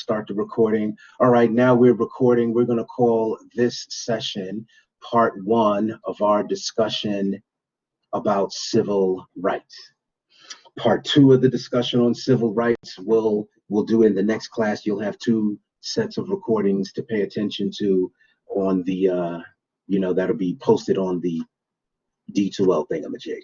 start the recording. All right, now we're recording. We're going to call this session part one of our discussion about civil rights. Part two of the discussion on civil rights we'll do in the next class. You'll have two sets of recordings to pay attention to on the that'll be posted on the D2L thingamajig.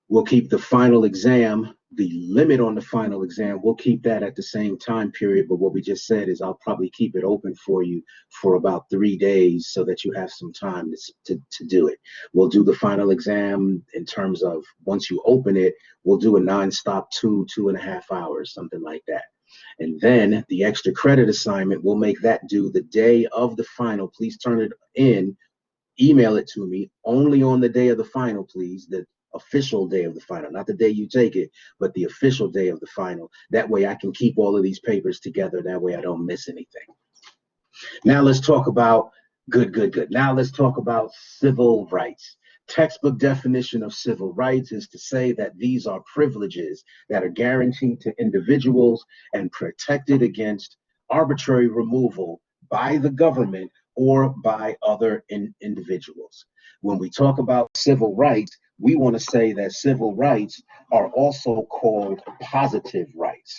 We'll keep the final exam, the limit on the final exam, we'll keep that at the same time period. But what we just said is I'll probably keep it open for you for about 3 days so that you have some time to do it. We'll do the final exam in terms of once you open it, we'll do a nonstop 2.5 hours, something like that. And then the extra credit assignment, we'll make that due the day of the final. Please turn it in, email it to me only on the day of the final, please. The official day of the final, not the day you take it, but the official day of the final. That way I can keep all of these papers together. That way I don't miss anything. Now let's talk about good. Now let's talk about civil rights. Textbook definition of civil rights is to say that these are privileges that are guaranteed to individuals and protected against arbitrary removal by the government or by other individuals. When we talk about civil rights, we want to say that civil rights are also called positive rights,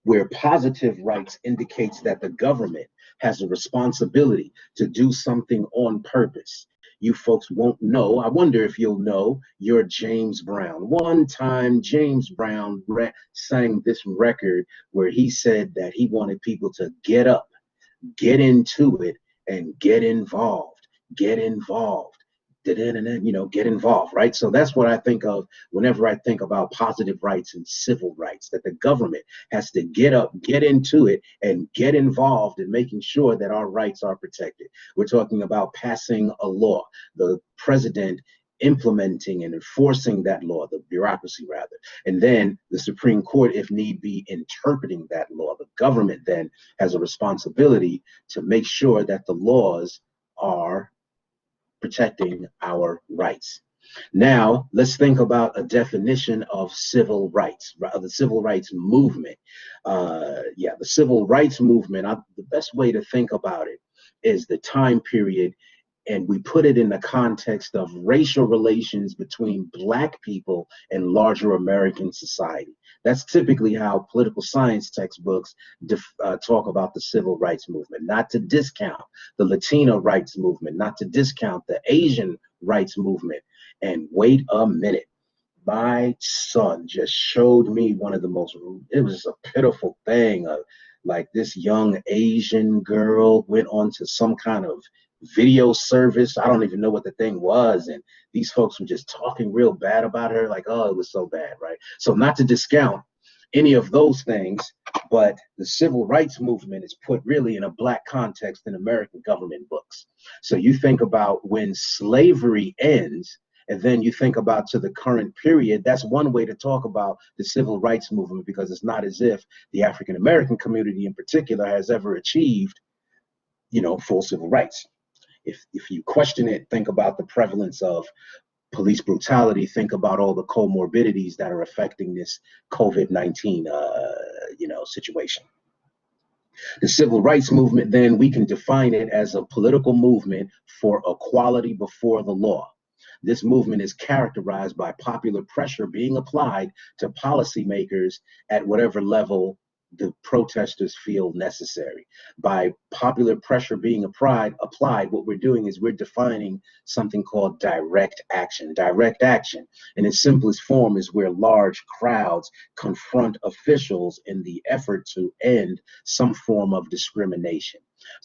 where positive rights indicates that the government has a responsibility to do something on purpose. You folks won't know. I wonder if you'll know your James Brown. One time, James Brown sang this record where he said that he wanted people to get up, get into it, and get involved. Get involved. Get involved, right? So that's what I think of whenever I think about positive rights and civil rights, that the government has to get up, get into it, and get involved in making sure that our rights are protected. We're talking about passing a law, the president implementing and enforcing that law, the bureaucracy rather, and then the Supreme Court, if need be, interpreting that law. The government then has a responsibility to make sure that the laws are protecting our rights. Now, let's think about a definition of civil rights, the civil rights movement. The civil rights movement, the best way to think about it is the time period, and we put it in the context of racial relations between Black people and larger American society. That's typically how political science textbooks talk about the civil rights movement, not to discount the Latino rights movement, not to discount the Asian rights movement. And wait a minute, my son just showed me one of the most, it was a pitiful thing. Like this young Asian girl went on to some kind of video service. I don't even know what the thing was. And these folks were just talking real bad about her. Like, oh, it was so bad, right? So not to discount any of those things, but the civil rights movement is put really in a Black context in American government books. So you think about when slavery ends, and then you think about to the current period, that's one way to talk about the civil rights movement, because it's not as if the African American community in particular has ever achieved, full civil rights. If you question it, think about the prevalence of police brutality. Think about all the comorbidities that are affecting this COVID-19, situation. The civil rights movement, then, we can define it as a political movement for equality before the law. This movement is characterized by popular pressure being applied to policymakers at whatever level the protesters feel necessary. By popular pressure being applied, what we're doing is we're defining something called direct action. Direct action, in its simplest form, is where large crowds confront officials in the effort to end some form of discrimination.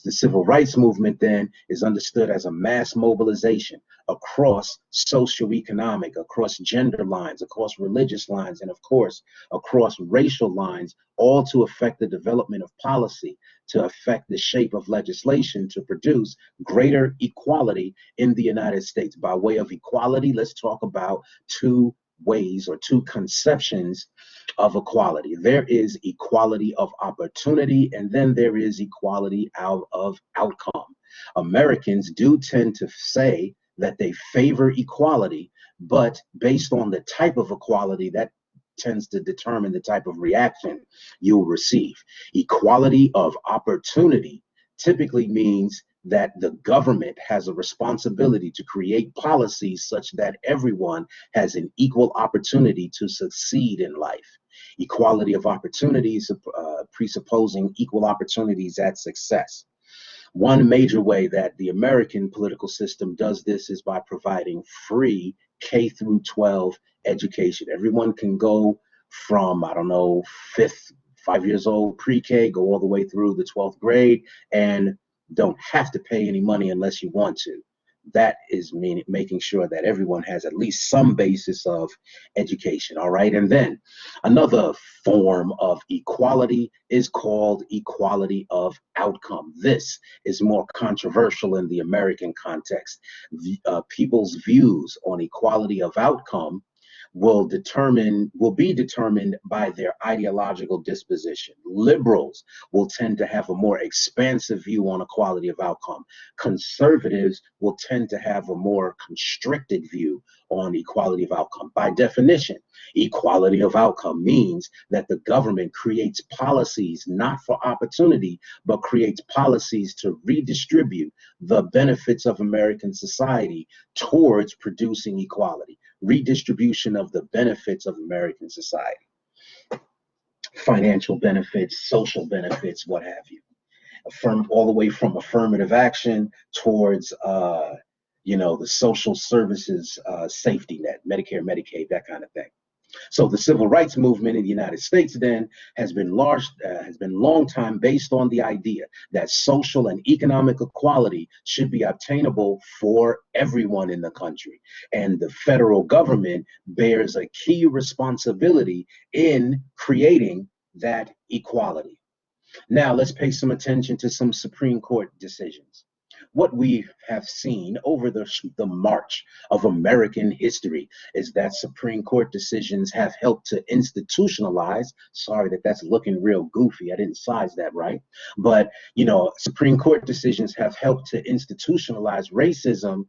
The civil rights movement then is understood as a mass mobilization across socioeconomic, across gender lines, across religious lines, and of course, across racial lines, all to affect the development of policy, to affect the shape of legislation, to produce greater equality in the United States. By way of equality, let's talk about two ways or two conceptions of equality. There is equality of opportunity, and then there is equality out of outcome. Americans do tend to say that they favor equality, but based on the type of equality, that tends to determine the type of reaction you'll receive. Equality of opportunity typically means that the government has a responsibility to create policies such that everyone has an equal opportunity to succeed in life. Equality of opportunities, presupposing equal opportunities at success. One major way that the American political system does this is by providing free K through 12 education. Everyone can go from, I don't know, 5 years old, pre-K, go all the way through the 12th grade, and don't have to pay any money unless you want to. That is making sure that everyone has at least some basis of education. All right. And then another form of equality is called equality of outcome. This is more controversial in the American context. People's views on equality of outcome will be determined by their ideological disposition. Liberals will tend to have a more expansive view on equality of outcome. Conservatives will tend to have a more constricted view on equality of outcome. By definition, equality of outcome means that the government creates policies not for opportunity, but creates policies to redistribute the benefits of American society towards producing equality. Redistribution of the benefits of American society, financial benefits, social benefits, what have you. All the way from affirmative action towards, the social services safety net, Medicare, Medicaid, that kind of thing. So the civil rights movement in the United States then has been long time based on the idea that social and economic equality should be obtainable for everyone in the country. And the federal government bears a key responsibility in creating that equality. Now let's pay some attention to some Supreme Court decisions. What we have seen over the march of American history is that Supreme Court decisions have helped to institutionalize. Sorry that's looking real goofy. I didn't size that right. But, Supreme Court decisions have helped to institutionalize racism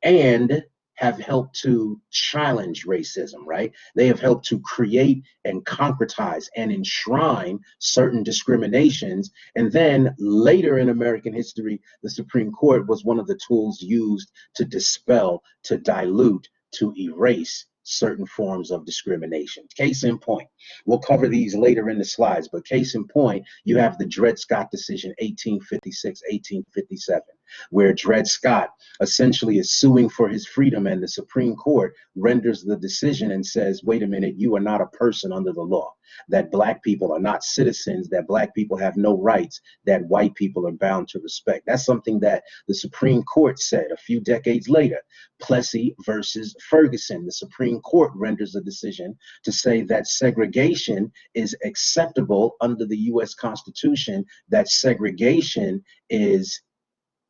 and have helped to challenge racism, right? They have helped to create and concretize and enshrine certain discriminations. And then later in American history, the Supreme Court was one of the tools used to dispel, to dilute, to erase certain forms of discrimination. Case in point, we'll cover these later in the slides, but case in point, you have the Dred Scott decision, 1856, 1857, where Dred Scott essentially is suing for his freedom, and the Supreme Court renders the decision and says, wait a minute, you are not a person under the law, that Black people are not citizens, that Black people have no rights, that white people are bound to respect. That's something that the Supreme Court said a few decades later. Plessy versus Ferguson, the Supreme Court renders a decision to say that segregation is acceptable under the U.S. Constitution, that segregation is,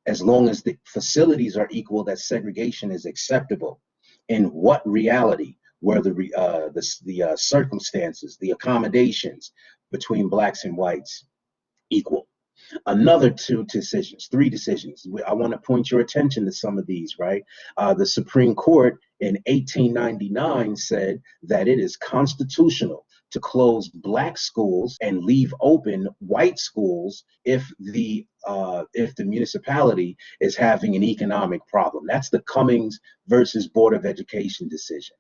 as long as the facilities are equal, that segregation is acceptable. In what reality were the circumstances, the accommodations between Blacks and whites equal? Another three decisions. I want to point your attention to some of these, right? The Supreme Court in 1899 said that it is constitutional to close Black schools and leave open white schools if the municipality is having an economic problem. That's the Cummings versus Board of Education decision.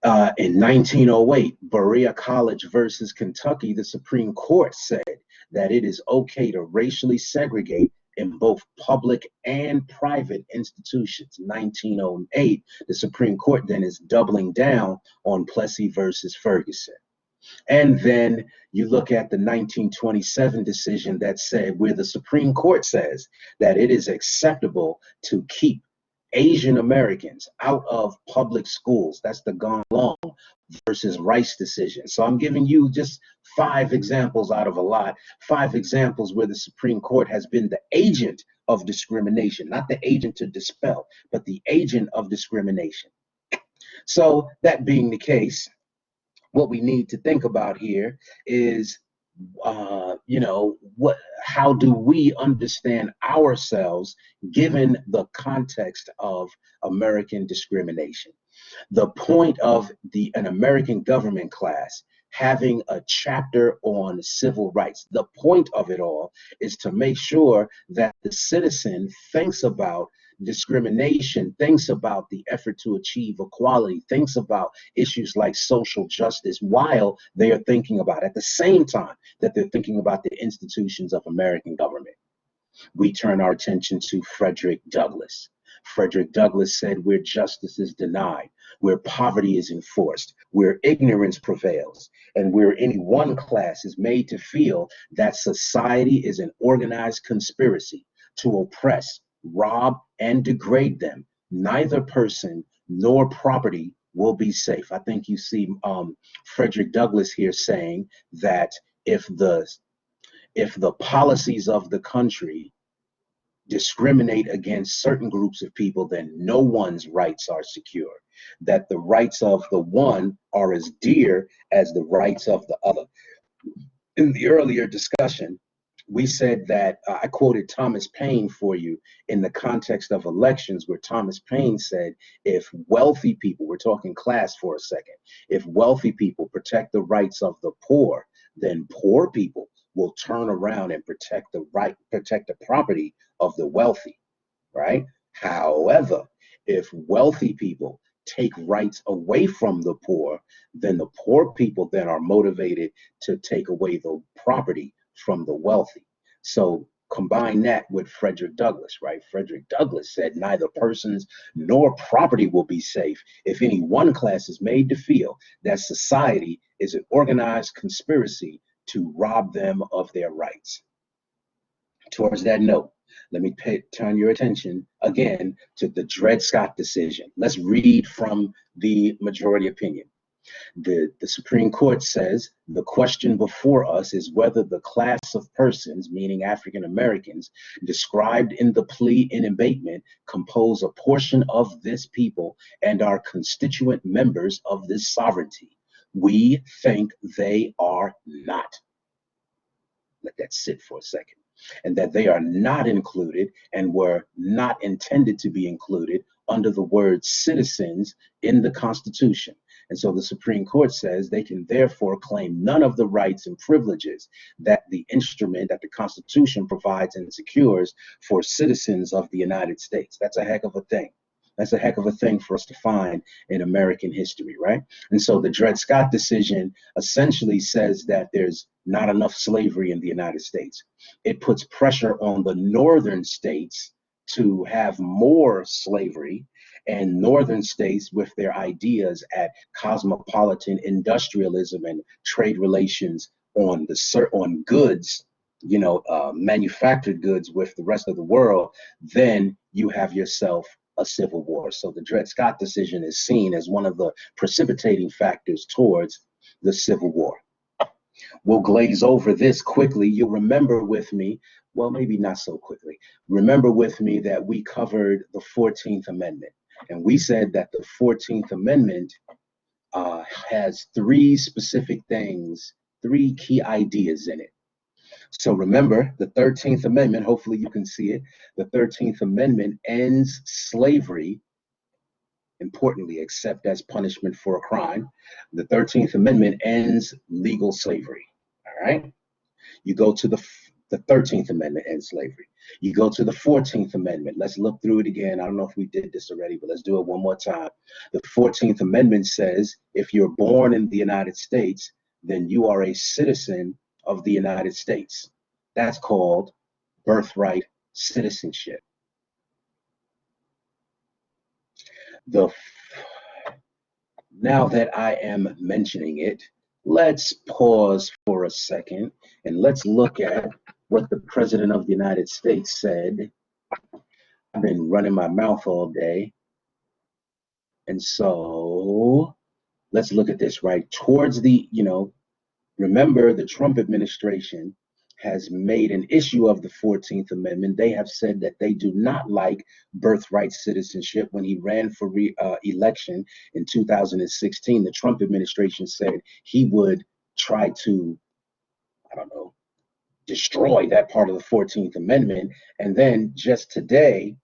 In 1908, Berea College versus Kentucky, the Supreme Court said that it is okay to racially segregate in both public and private institutions. 1908, the Supreme Court then is doubling down on Plessy versus Ferguson. And then you look at the 1927 decision that said, where the Supreme Court says that it is acceptable to keep Asian Americans out of public schools. That's the Gone Long versus Rice decision. So I'm giving you just 5 examples out of a lot, 5 examples where the Supreme Court has been the agent of discrimination, not the agent to dispel, but the agent of discrimination. So that being the case, what we need to think about here is how do we understand ourselves given the context of American discrimination? The point of an American government class having a chapter on civil rights, the point of it all is to make sure that the citizen thinks about discrimination, thinks about the effort to achieve equality, thinks about issues like social justice while they are thinking about, at the same time that they're thinking about the institutions of American government. We turn our attention to Frederick Douglass. Frederick Douglass said, where justice is denied, where poverty is enforced, where ignorance prevails, and where any one class is made to feel that society is an organized conspiracy to oppress, rob, and degrade them, neither person nor property will be safe. I think you see Frederick Douglass here saying that if the policies of the country discriminate against certain groups of people, then no one's rights are secure. That the rights of the one are as dear as the rights of the other. In the earlier discussion, we said that I quoted Thomas Paine for you in the context of elections, where Thomas Paine said, if wealthy people, we're talking class for a second, if wealthy people protect the rights of the poor, then poor people will turn around and protect the property of the wealthy, right? However, if wealthy people take rights away from the poor, then the poor people then are motivated to take away the property from the wealthy. So combine that with Frederick Douglass, right? Frederick Douglass said neither persons nor property will be safe if any one class is made to feel that society is an organized conspiracy to rob them of their rights. Towards that note, let me turn your attention again to the Dred Scott decision. Let's read from the majority opinion. The Supreme Court says the question before us is whether the class of persons, meaning African Americans, described in the plea in abatement compose a portion of this people and are constituent members of this sovereignty. We think they are not. Let that sit for a second. And that they are not included and were not intended to be included under the word citizens in the Constitution. And so the Supreme Court says they can therefore claim none of the rights and privileges that the instrument, that the Constitution provides and secures for citizens of the United States. That's a heck of a thing. That's a heck of a thing for us to find in American history, right? And so the Dred Scott decision essentially says that there's not enough slavery in the United States. It puts pressure on the northern states to have more slavery, and northern states with their ideas at cosmopolitan industrialism and trade relations on goods, manufactured goods with the rest of the world, then you have yourself a civil war. So the Dred Scott decision is seen as one of the precipitating factors towards the Civil War. We'll glaze over this quickly. You'll remember with me, well, maybe not so quickly. Remember with me that we covered the 14th Amendment. And we said that the 14th Amendment has three specific things, three key ideas in it. So remember, the 13th Amendment, hopefully you can see it, the 13th Amendment ends slavery, importantly, except as punishment for a crime. The 13th Amendment ends legal slavery, all right? You go to the 13th Amendment ends slavery. You go to the 14th Amendment. Let's look through it again. I don't know if we did this already, but let's do it one more time. The 14th Amendment says, if you're born in the United States, then you are a citizen of the United States. That's called birthright citizenship. Now that I am mentioning it, let's pause for a second and let's look at what the President of the United States said. I've been running my mouth all day. And so let's look at this, right? Towards the, remember the Trump administration has made an issue of the 14th Amendment. They have said that they do not like birthright citizenship. When he ran for election in 2016, the Trump administration said he would try to I don't know, destroy that part of the 14th Amendment. And then just today,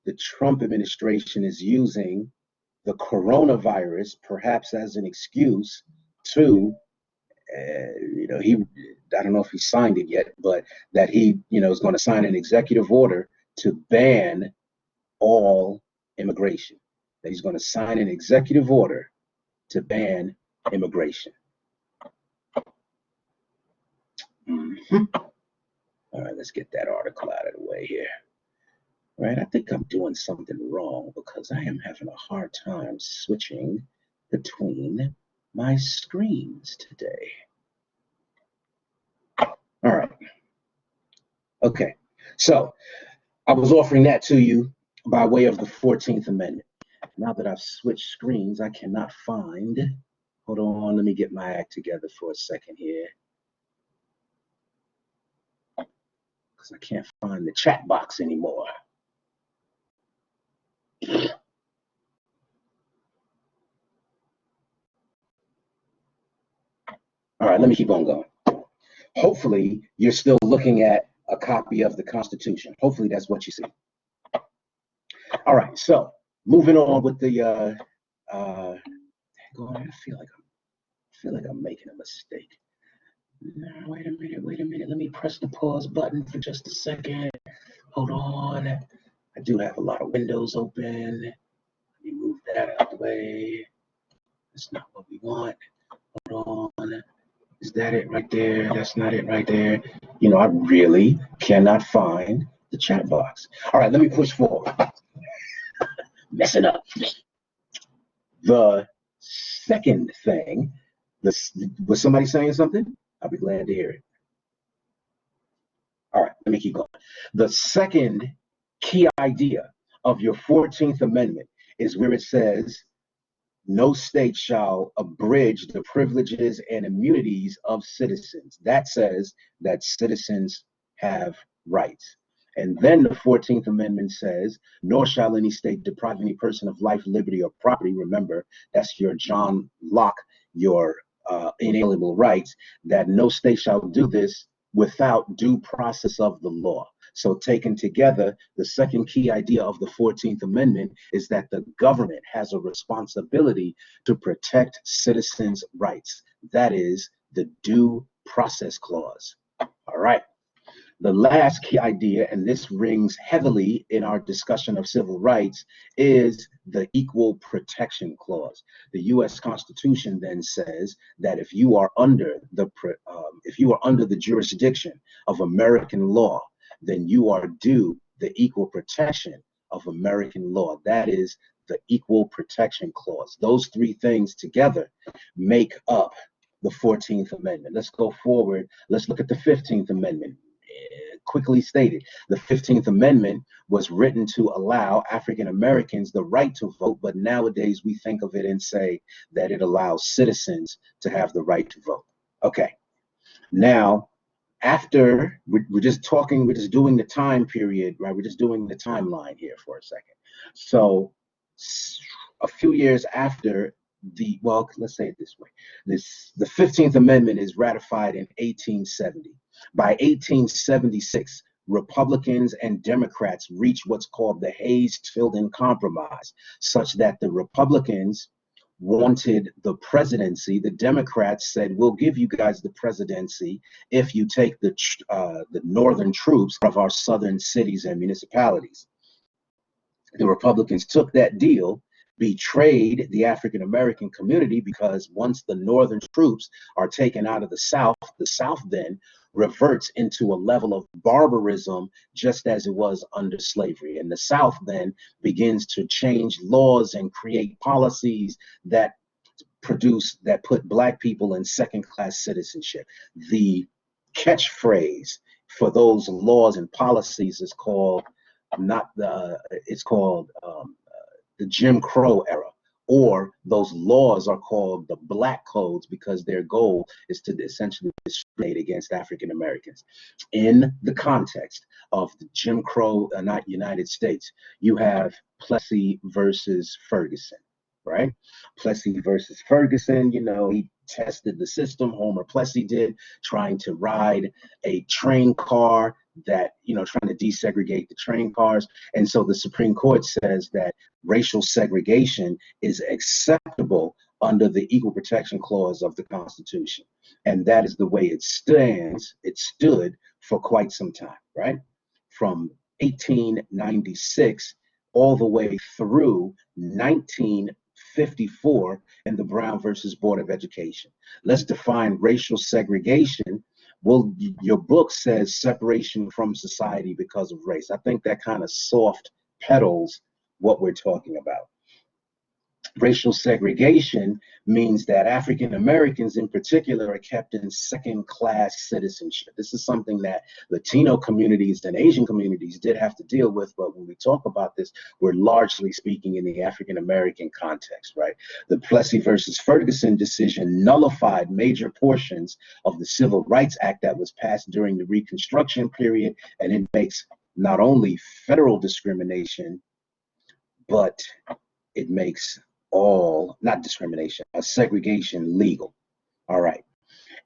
the Trump administration is using the coronavirus perhaps as an excuse to, he, I don't know if he signed it yet, but that he, is going to sign an executive order to ban all immigration. That he's going to sign an executive order to ban immigration. Mm-hmm. All right, let's get that article out of the way here. Right, I think I'm doing something wrong because I am having a hard time switching between my screens today. All right. Okay, so I was offering that to you by way of the 14th Amendment. Now that I've switched screens, I cannot find. Hold on, let me get my act together for a second here. Because I can't find the chat box anymore. All right, let me keep on going. Hopefully, you're still looking at a copy of the Constitution. Hopefully, that's what you see. All right, so moving on with the. I feel like I'm making a mistake. No, wait a minute. Let me press the pause button for just a second. Hold on. I do have a lot of windows open. Let me move that out of the way. That's not what we want. Hold on. Is that it right there? That's not it right there. I really cannot find the chat box. All right, let me push forward. Messing up. The second thing, was somebody saying something? I'll be glad to hear it. All right, let me keep going. The second key idea of your 14th Amendment is where it says, no state shall abridge the privileges and immunities of citizens. That says that citizens have rights. And then the 14th Amendment says, nor shall any state deprive any person of life, liberty, or property. Remember, that's your John Locke, your inalienable rights, that no state shall do this without due process of the law. So taken together, the second key idea of the 14th Amendment is that the government has a responsibility to protect citizens' rights. That is the due process clause. All right. The last key idea, and this rings heavily in our discussion of civil rights, is the Equal Protection Clause. The U.S. Constitution then says that if you are under the jurisdiction of American law, then you are due the equal protection of American law. That is the Equal Protection Clause. Those three things together make up the 14th Amendment. Let's go forward. Let's look at the 15th Amendment. Quickly stated, the 15th Amendment was written to allow African Americans the right to vote, but nowadays we think of it and say that it allows citizens to have the right to vote. Okay, now after we're just doing the time period, right? We're just doing the timeline here for a second. So a few years after let's say it this way, the 15th Amendment is ratified in 1870. By 1876, Republicans and Democrats reached what's called the Hayes-Tilden Compromise, such that the Republicans wanted the presidency. The Democrats said, we'll give you guys the presidency if you take the northern troops out of our southern cities and municipalities. The Republicans took that deal, betrayed the African American community, because once the northern troops are taken out of the South then reverts into a level of barbarism, just as it was under slavery. And the South then begins to change laws and create policies that put Black people in second-class citizenship. The catchphrase for those laws and policies is called the Jim Crow era, or those laws are called the Black Codes, because their goal is to essentially discriminate against African Americans. In the context of the Jim Crow, not United States, you have Plessy versus Ferguson, right? Plessy versus Ferguson, he tested the system. Homer Plessy did, trying to ride a train car that, trying to desegregate the train cars. And so the Supreme Court says that racial segregation is acceptable under the Equal Protection Clause of the Constitution. And that is the way it stands. It stood for quite some time, right? From 1896 all the way through 1954 in the Brown versus Board of Education. Let's define racial segregation. Well, your book says separation from society because of race. I think that kind of soft pedals what we're talking about. Racial segregation means that African Americans in particular are kept in second-class citizenship. This is something that Latino communities and Asian communities did have to deal with, but when we talk about this, we're largely speaking in the African American context, right? The Plessy versus Ferguson decision nullified major portions of the Civil Rights Act that was passed during the Reconstruction period, and it makes not only federal discrimination, but it makes not discrimination, segregation legal. All right.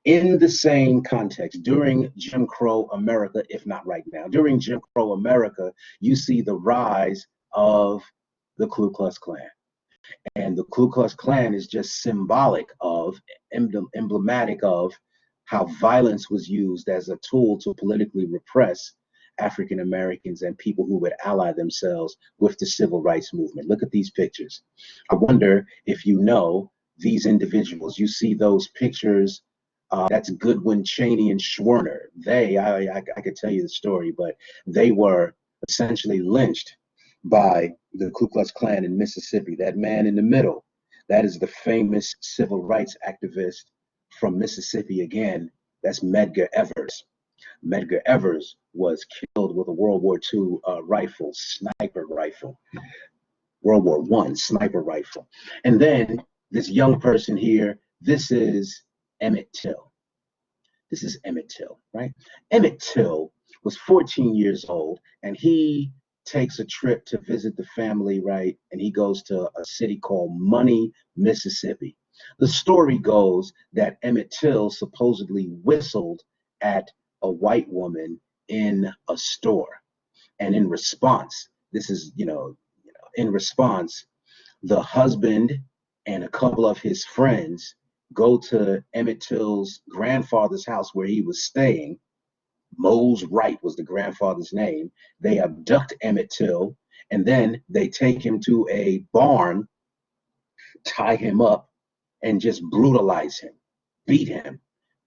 In the same context, during Jim Crow America, if not right now, during Jim Crow America, you see the rise of the Ku Klux Klan. And the Ku Klux Klan is just symbolic of, emblematic of how violence was used as a tool to politically repress African Americans and people who would ally themselves with the civil rights movement. Look at these pictures. I wonder if you know these individuals. You see those pictures. That's Goodwin, Chaney, and Schwerner. I could tell you the story, but they were essentially lynched by the Ku Klux Klan in Mississippi. That man in the middle, that is the famous civil rights activist from Mississippi again. That's Medgar Evers. Medgar Evers was killed with a World War II rifle, sniper rifle, World War I sniper rifle. And then this young person here, this is Emmett Till. This is Emmett Till, right? Emmett Till was 14 years old, and he takes a trip to visit the family, right? And he goes to a city called Money, Mississippi. The story goes that Emmett Till supposedly whistled at a white woman in a store. And in response, in response, the husband and a couple of his friends go to Emmett Till's grandfather's house where he was staying. Mose Wright was the grandfather's name. They abduct Emmett Till, and then they take him to a barn, tie him up, and just brutalize him, beat him.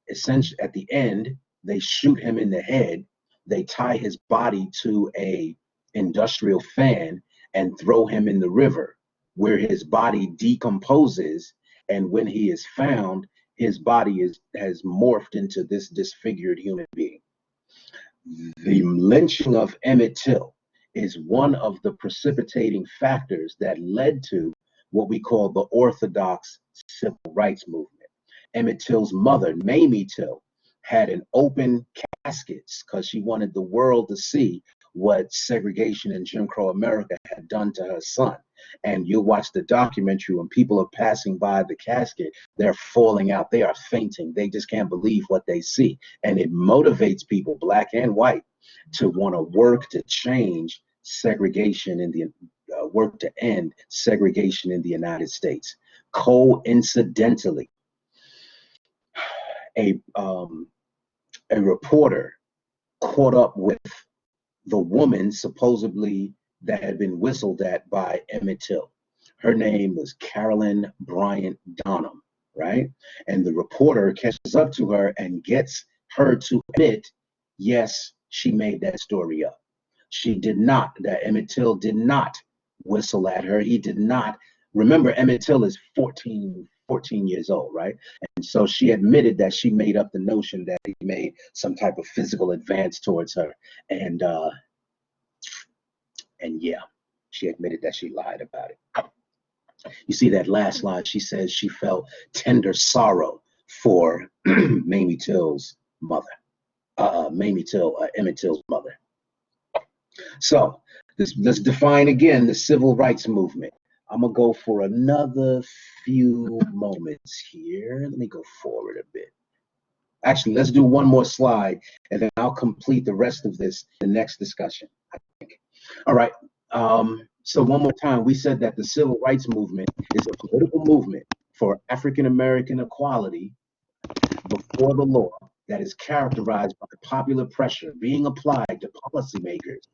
Essentially, at the end, they shoot him in the head. They tie his body to a industrial fan and throw him in the river, where his body decomposes. And when he is found, his body has morphed into this disfigured human being. The lynching of Emmett Till is one of the precipitating factors that led to what we call the Orthodox Civil Rights Movement. Emmett Till's mother, Mamie Till, had an open casket because she wanted the world to see what segregation in Jim Crow America had done to her son. And you'll watch the documentary when people are passing by the casket, they're falling out, they are fainting, they just can't believe what they see. And it motivates people, black and white, to want to work to change segregation in the work to end segregation in the United States. Coincidentally, a reporter caught up with the woman supposedly that had been whistled at by Emmett Till. Her name was Carolyn Bryant Donham, right? And the reporter catches up to her and gets her to admit, yes, she made that story up. She did not, that Emmett Till did not whistle at her. He did not. Remember, Emmett Till is 14 years old, right? And so she admitted that she made up the notion that he made some type of physical advance towards her. And yeah, she admitted that she lied about it. You see that last line, she says she felt tender sorrow for Mamie Till's mother, Emmett Till's mother. So let's define again the civil rights movement. I'm gonna go for another few moments here. Let me go forward a bit. Actually, let's do one more slide, and then I'll complete the rest of this, the next discussion, I think. All right. So one more time, we said that the civil rights movement is a political movement for African American equality before the law that is characterized by popular pressure being applied to policymakers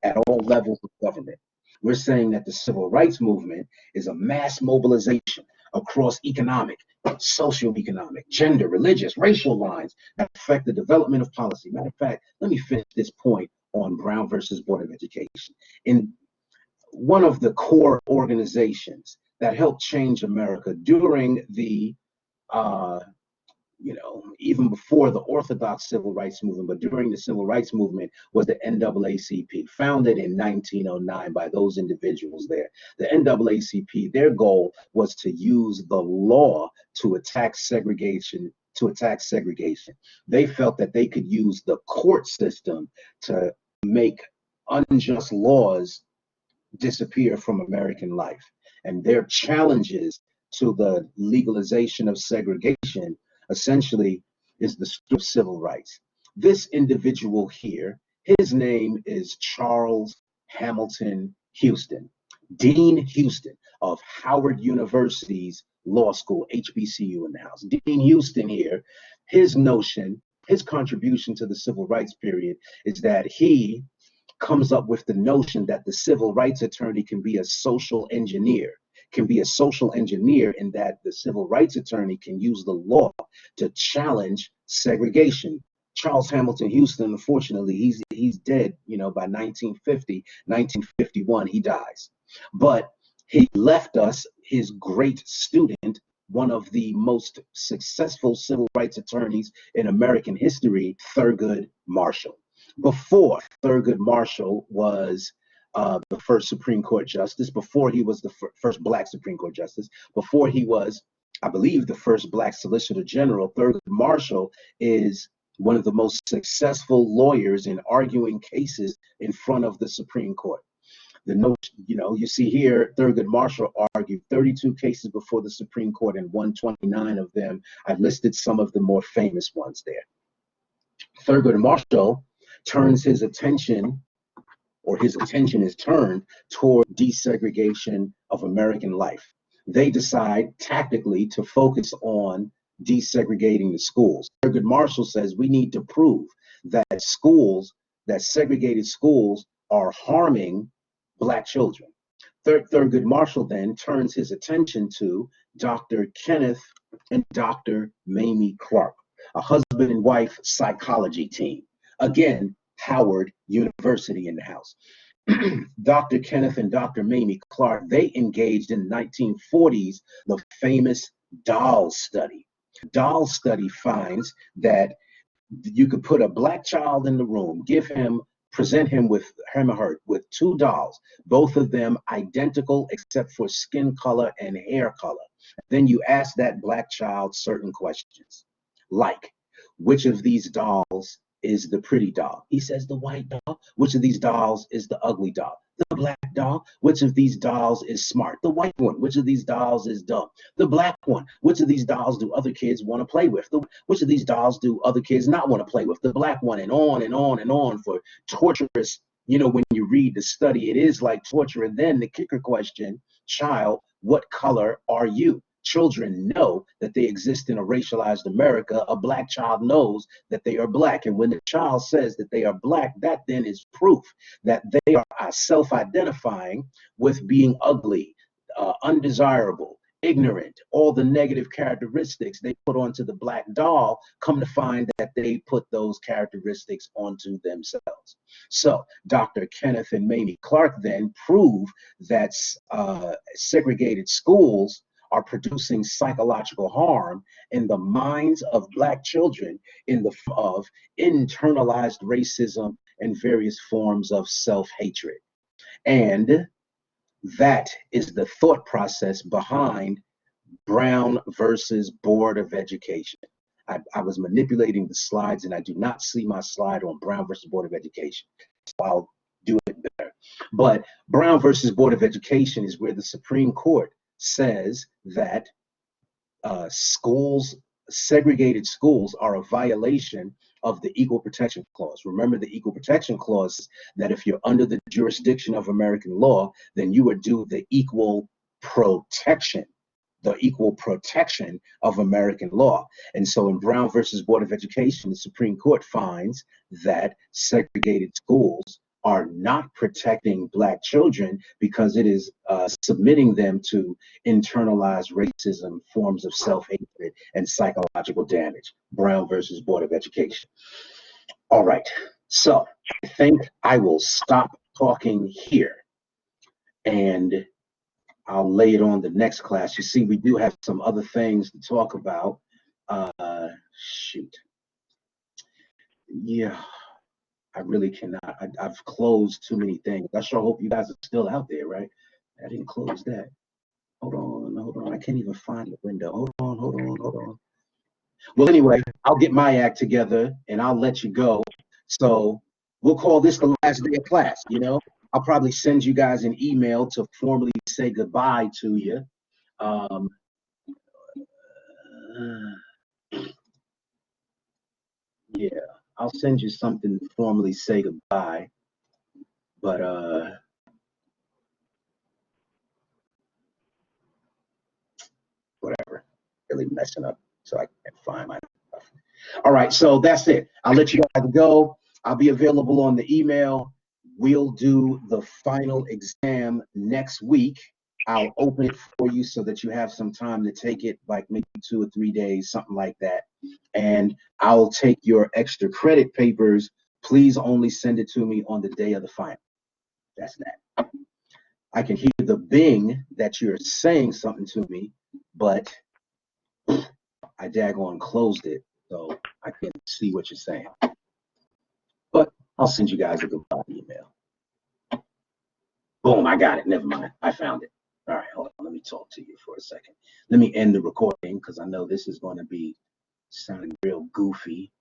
at all levels of government. We're saying that the civil rights movement is a mass mobilization across economic, socioeconomic, gender, religious, racial lines that affect the development of policy. Matter of fact, let me finish this point on Brown versus Board of Education. In one of the core organizations that helped change America during the even before the Orthodox civil rights movement, but during the civil rights movement was the NAACP, founded in 1909 by those individuals there. The NAACP, their goal was to use the law to attack segregation, They felt that they could use the court system to make unjust laws disappear from American life. And their challenges to the legalization of segregation essentially is the story of civil rights. This individual here, his name is Charles Hamilton Houston, Dean Houston of Howard University's Law School, HBCU in the house. Dean Houston here, his notion, his contribution to the civil rights period is that he comes up with the notion that the civil rights attorney can be a social engineer, in that the civil rights attorney can use the law to challenge segregation. Charles Hamilton Houston, unfortunately, he's dead, by 1950, 1951, he dies. But he left us his great student, one of the most successful civil rights attorneys in American history, Thurgood Marshall. Before Thurgood Marshall was the first Supreme Court justice, before he was the first Black Supreme Court justice, before he was, I believe, the first Black Solicitor General, Thurgood Marshall is one of the most successful lawyers in arguing cases in front of the Supreme Court. The note, you see here, Thurgood Marshall argued 32 cases before the Supreme Court and won 29 of them. I've listed some of the more famous ones there. Thurgood Marshall turns his attention, or his attention is turned toward desegregation of American life. They decide tactically to focus on desegregating the schools. Thurgood Marshall says we need to prove that segregated schools are harming Black children. Thurgood Marshall then turns his attention to Dr. Kenneth and Dr. Mamie Clark, a husband and wife psychology team. Again, Howard University in the house. Dr. Kenneth and Dr. Mamie Clark, they engaged in the 1940s the famous doll study. Doll study finds that you could put a Black child in the room, present him or her with two dolls, both of them identical except for skin color and hair color. Then you ask that Black child certain questions, like, which of these dolls is the pretty doll? He says the white doll. Which of these dolls is the ugly doll? The Black doll. Which of these dolls is smart? The white one. Which of these dolls is dumb? The Black one. Which of these dolls do other kids want to play with? Which of these dolls do other kids not want to play with? The Black one, and on and on and on for torturous. When you read the study, it is like torture. And then the kicker question, child, what color are you? Children know that they exist in a racialized America. A Black child knows that they are Black. And when the child says that they are Black, that then is proof that they are self-identifying with being ugly, undesirable, ignorant, all the negative characteristics they put onto the Black doll. Come to find that they put those characteristics onto themselves. So Dr. Kenneth and Mamie Clark then prove that segregated schools are producing psychological harm in the minds of Black children in the form of internalized racism and various forms of self-hatred. And that is the thought process behind Brown versus Board of Education. I was manipulating the slides and I do not see my slide on Brown versus Board of Education. So I'll do it better. But Brown versus Board of Education is where the Supreme Court says that segregated schools are a violation of the Equal Protection Clause. Remember the Equal Protection Clause, that if you're under the jurisdiction of American law, then you are due the equal protection of American law. And so in Brown versus Board of Education, the Supreme Court finds that segregated schools are not protecting Black children because it is submitting them to internalized racism, forms of self-hatred, and psychological damage. Brown versus Board of Education. All right, so I think I will stop talking here and I'll lay it on the next class. You see, we do have some other things to talk about. Shoot. Yeah. I really cannot. I've closed too many things. I sure hope you guys are still out there, right? I didn't close that. Hold on. I can't even find the window. Hold on. Well, anyway, I'll get my act together and I'll let you go. So we'll call this the last day of class, you know? I'll probably send you guys an email to formally say goodbye to you. Yeah. I'll send you something to formally say goodbye, but whatever, really messing up so I can't find my stuff. All right, so that's it. I'll let you guys go. I'll be available on the email. We'll do the final exam next week. I'll open it for you so that you have some time to take it, like maybe 2 or 3 days, something like that. And I'll take your extra credit papers. Please only send it to me on the day of the final. That's that. I can hear the bing that you're saying something to me, but I daggone closed it, so I can't see what you're saying. But I'll send you guys a goodbye email. Boom, I got it. Never mind. I found it. All right, hold on. Let me talk to you for a second. Let me end the recording because I know this is going to be sounding real goofy.